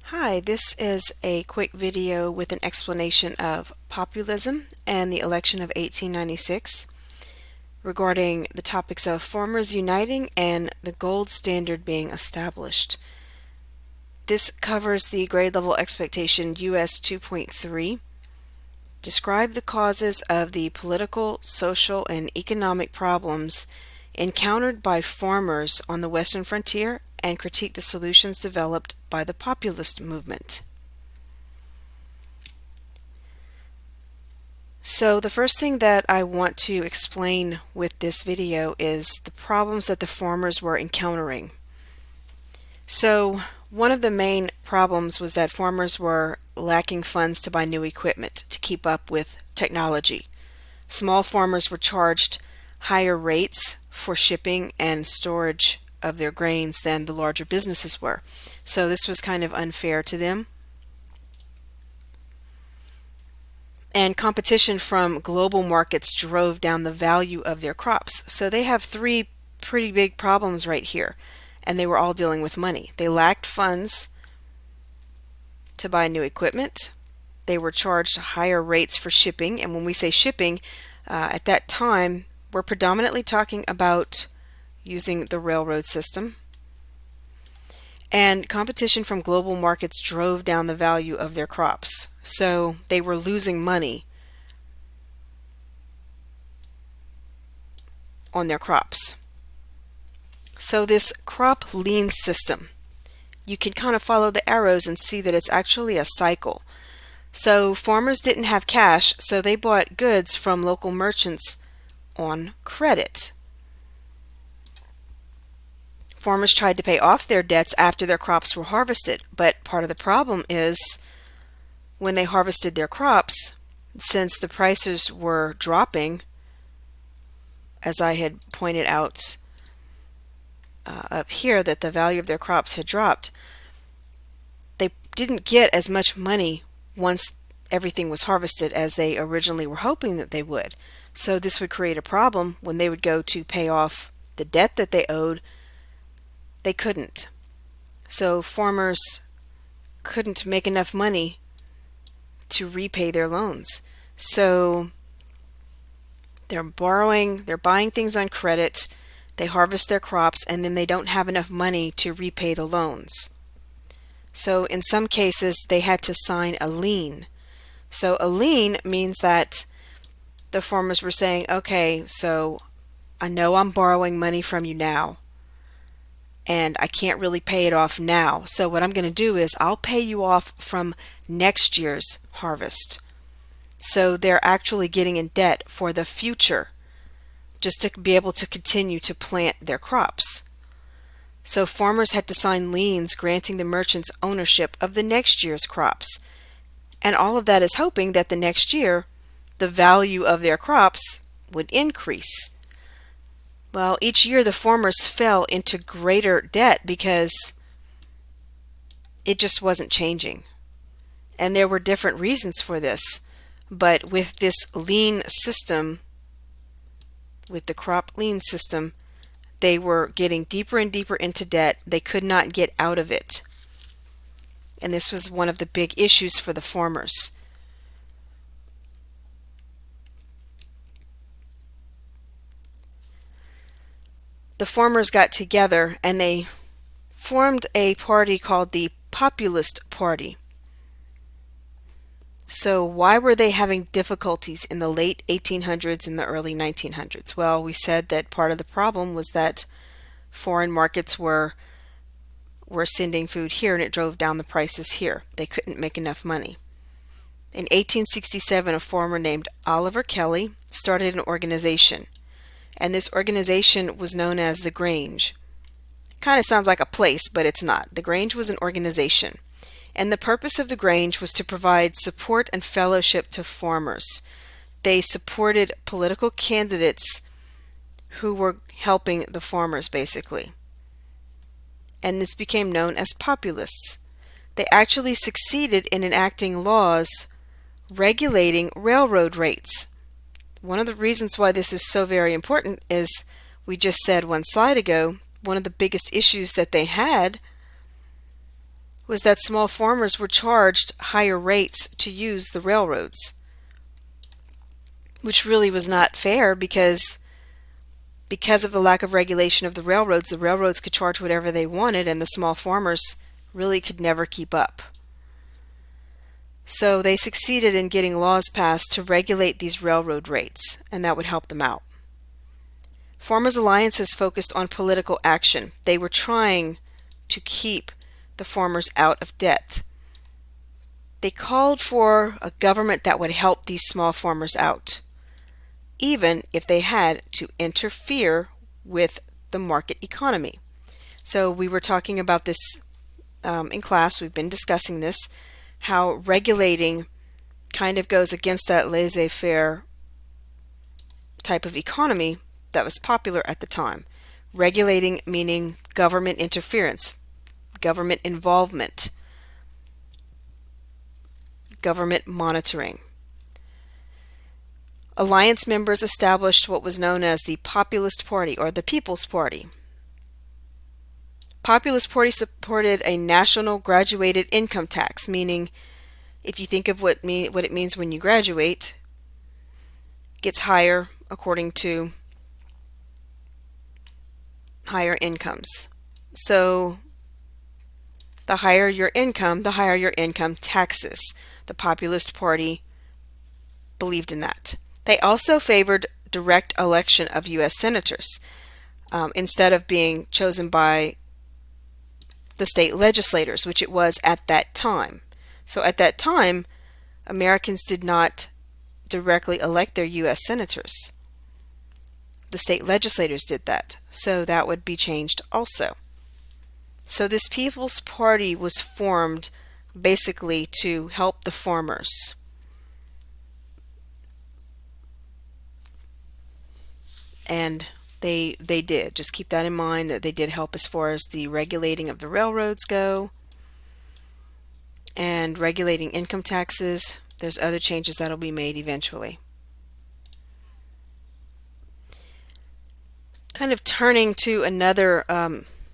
Hi, this is a quick video with an explanation of populism and the election of 1896 regarding the topics of farmers uniting and the gold standard being established. This covers the grade level expectation US 2.3. Describe the causes of the political, social, and economic problems encountered by farmers on the western frontier and critique the solutions developed by the populist movement. So the first thing that I want to explain with this video is the problems that the farmers were encountering. So one of the main problems was that farmers were lacking funds to buy new equipment to keep up with technology. Small farmers were charged higher rates for shipping and storage of their grains than the larger businesses were. So this was kind of unfair to them. And competition from global markets drove down the value of their crops. So they have three pretty big problems right here, and they were all dealing with money. They lacked funds to buy new equipment. They were charged higher rates for shipping, and when we say shipping, at that time, we're predominantly talking about using the railroad system. And competition from global markets drove down the value of their crops. So they were losing money on their crops. So this crop lien system, you can kind of follow the arrows and see that it's actually a cycle. So farmers didn't have cash, so they bought goods from local merchants on credit. Farmers tried to pay off their debts after their crops were harvested, but part of the problem is when they harvested their crops, since the prices were dropping, as I had pointed out up here, that the value of their crops had dropped, they didn't get as much money once everything was harvested as they originally were hoping that they would. So this would create a problem when they would go to pay off the debt that they owed. They couldn't. So farmers couldn't make enough money to repay their loans. So they're borrowing, they're buying things on credit, they harvest their crops, and then they don't have enough money to repay the loans. So in some cases, they had to sign a lien. So a lien means that the farmers were saying, okay, so I know I'm borrowing money from you now, and I can't really pay it off now. So what I'm going to do is I'll pay you off from next year's harvest. So they're actually getting in debt for the future just to be able to continue to plant their crops. So farmers had to sign liens granting the merchants ownership of the next year's crops. And all of that is hoping that the next year the value of their crops would increase. Well, each year the farmers fell into greater debt because it just wasn't changing. And there were different reasons for this. But with this lien system, with the crop lien system, they were getting deeper and deeper into debt. They could not get out of it. And this was one of the big issues for the farmers. The farmers got together and they formed a party called the Populist Party. So why were they having difficulties in the late 1800s and the early 1900s? Well, we said that part of the problem was that foreign markets were sending food here and it drove down the prices here. They couldn't make enough money. In 1867, a farmer named Oliver Kelly started an organization. And this organization was known as the Grange. Kind of sounds like a place, but it's not. The Grange was an organization. And the purpose of the Grange was to provide support and fellowship to farmers. They supported political candidates who were helping the farmers, basically. And this became known as populists. They actually succeeded in enacting laws regulating railroad rates. One of the reasons why this is so very important is, we just said one slide ago, one of the biggest issues that they had was that small farmers were charged higher rates to use the railroads, which really was not fair because of the lack of regulation of the railroads could charge whatever they wanted, and the small farmers really could never keep up. So they succeeded in getting laws passed to regulate these railroad rates, and that would help them out. Farmers' alliances focused on political action. They were trying to keep the farmers out of debt. They called for a government that would help these small farmers out, even if they had to interfere with the market economy. So we were talking about this in class. We've been discussing this, how regulating kind of goes against that laissez-faire type of economy that was popular at the time. Regulating meaning government interference, government involvement, government monitoring. Alliance members established what was known as the Populist Party or the People's Party. Populist Party supported a national graduated income tax, meaning if you think of what it means when you graduate, it gets higher according to higher incomes. So the higher your income taxes. The Populist Party believed in that. They also favored direct election of U.S. senators instead of being chosen by the state legislators, which it was at that time. So at that time, Americans did not directly elect their U.S. senators. The state legislators did that. So that would be changed also. So this People's Party was formed basically to help the farmers. And they did. Just keep that in mind, that they did help as far as the regulating of the railroads go and regulating income taxes. There's other changes that'll be made eventually. Kind of turning to another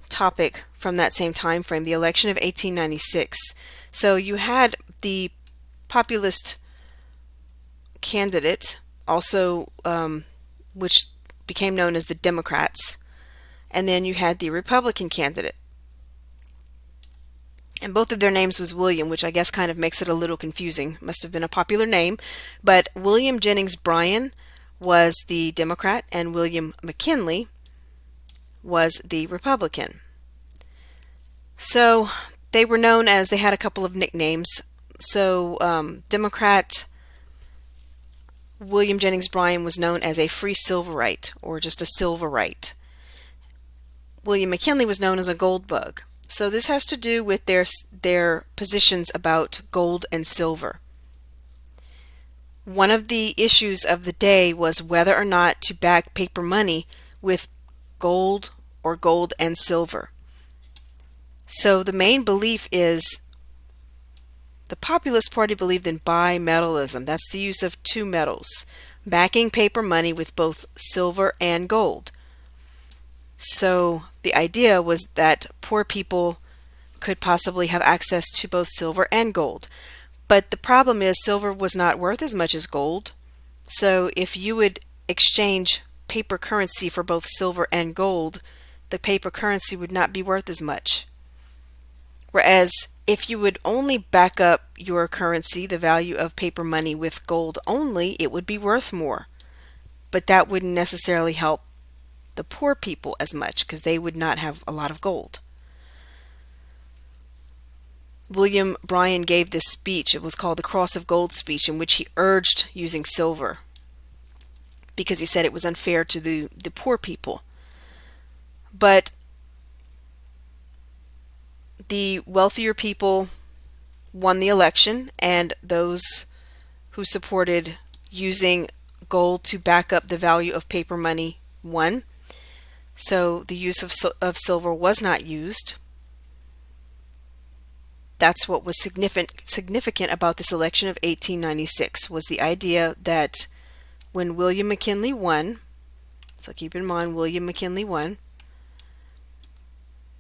topic from that same time frame, the election of 1896. So you had the populist candidate, also which became known as the Democrats, and then you had the Republican candidate. And both of their names was William, which I guess kind of makes it a little confusing. Must have been a popular name. But William Jennings Bryan was the Democrat, and William McKinley was the Republican. So they were known as, they had a couple of nicknames. So Democrat William Jennings Bryan was known as a free silverite, or just a silverite. William McKinley was known as a gold bug. So this has to do with their positions about gold and silver. One of the issues of the day was whether or not to back paper money with gold or gold and silver. So the main belief is the Populist Party believed in bimetallism. That's the use of two metals, backing paper money with both silver and gold. So the idea was that poor people could possibly have access to both silver and gold. But the problem is silver was not worth as much as gold. So if you would exchange paper currency for both silver and gold, the paper currency would not be worth as much. Whereas if you would only back up your currency, the value of paper money, with gold only, it would be worth more. But that wouldn't necessarily help the poor people as much because they would not have a lot of gold. William Bryan gave this speech. It was called the Cross of Gold speech, in which he urged using silver because he said it was unfair to the poor people. But the wealthier people won the election, and those who supported using gold to back up the value of paper money won. So the use of silver was not used. That's what was significant about this election of 1896, was the idea that when William McKinley won, so keep in mind William McKinley won,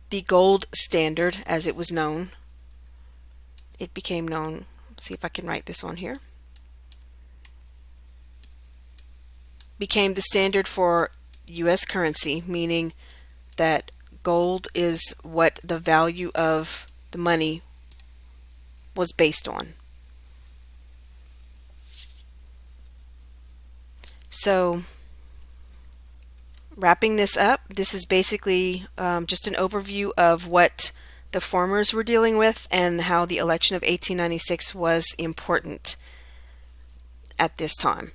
the gold standard, as it was known, it became known. Let's see if I can write this on here. Became the standard for U.S. currency, meaning that gold is what the value of the money was based on. So, wrapping this up, this is basically just an overview of what the farmers were dealing with and how the election of 1896 was important at this time.